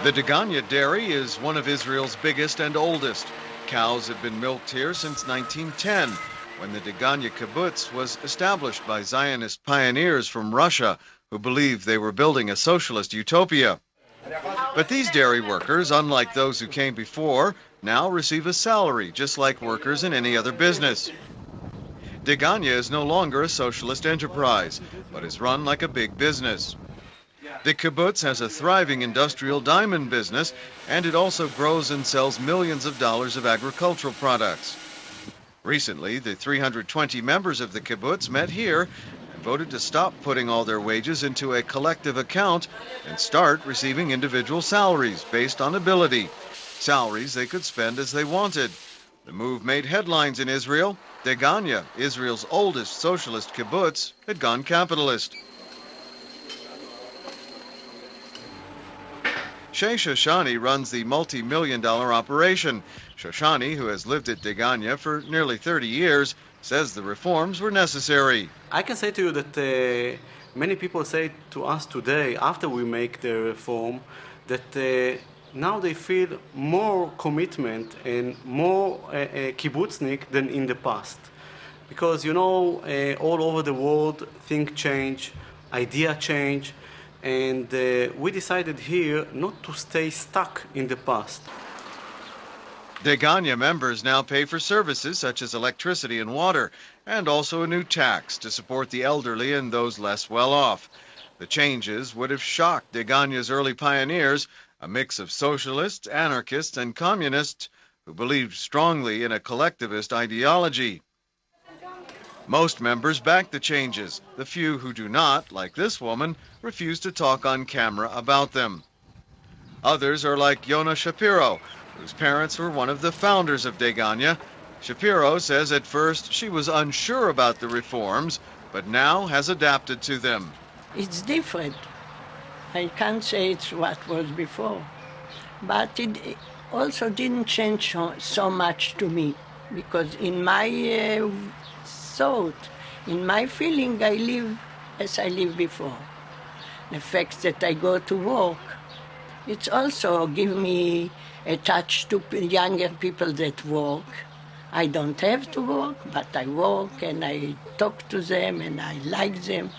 The Degania dairy is one of Israel's biggest and oldest. Cows have been milked here since 1910, when the Degania Kubbutz was established by Zionist pioneers from Russia who believed they were building a socialist utopia. But these dairy workers, unlike those who came before, now receive a salary just like workers in any other business. Degania is no longer a socialist enterprise, but is run like a big business. The kibbutz has a thriving industrial diamond business, and it also grows and sells millions of dollars of agricultural products. Recently, the 320 members of the kibbutz met here and voted to stop putting all their wages into a collective account and start receiving individual salaries based on ability, salaries they could spend as they wanted. The move made headlines in Israel. Degania, Israel's oldest socialist kibbutz, had gone capitalist. Shea Shoshani runs the multi-million-dollar operation. Shoshani, who has lived at Degania for nearly 30 years, says the reforms were necessary. I can say to you that many people say to us today, after we make the reform, that now they feel more commitment and more kibbutznik than in the past. Because, you know, all over the world, things change, ideas change, and we decided here not to stay stuck in the past. Degania members now pay for services such as electricity and water, and also a new tax to support the elderly and those less well off. The changes would have shocked Degania's early pioneers, a mix of socialists, anarchists, and communists who believed strongly in a collectivist ideology. Most members back the changes. The few who do not, like this woman, refuse to talk on camera about them. Others are like Yona Shapiro, whose parents were one of the founders of Degania. Shapiro says at first she was unsure about the reforms, but now has adapted to them. It's different. I can't say it's what was before, but it also didn't change so much to me, because in my thought, in my feeling, I live as I lived before. The fact that I go to work, it's also give me a touch to younger people that work. I don't have to work, but I work and I talk to them and I like them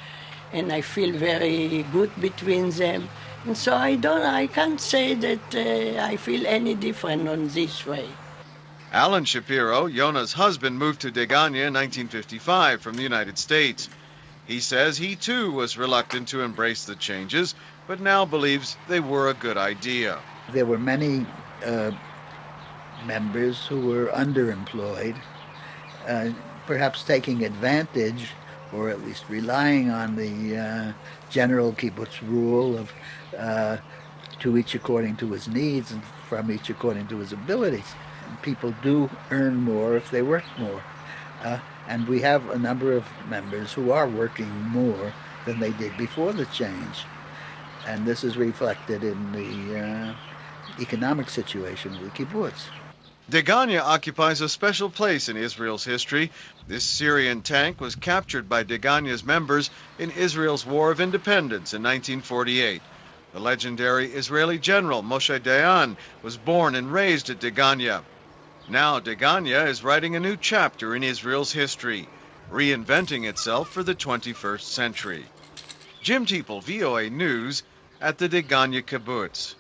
and I feel very good between them. And so I can't say that I feel any different on this way. Alan Shapiro, Yona's husband, moved to Degania in 1955 from the United States. He says he too was reluctant to embrace the changes, but now believes they were a good idea. There were many members who were underemployed, perhaps taking advantage or at least relying on the general kibbutz rule of to each according to his needs and from each according to his abilities. People do earn more if they work more. And we have a number of members who are working more than they did before the change. And this is reflected in the economic situation of the kibbutz. Degania occupies a special place in Israel's history. This Syrian tank was captured by Degania's members in Israel's War of Independence in 1948. The legendary Israeli general Moshe Dayan was born and raised at Degania. Now Degania is writing a new chapter in Israel's history, reinventing itself for the 21st century. Jim Teeple, VOA News, at the Degania Kibbutz.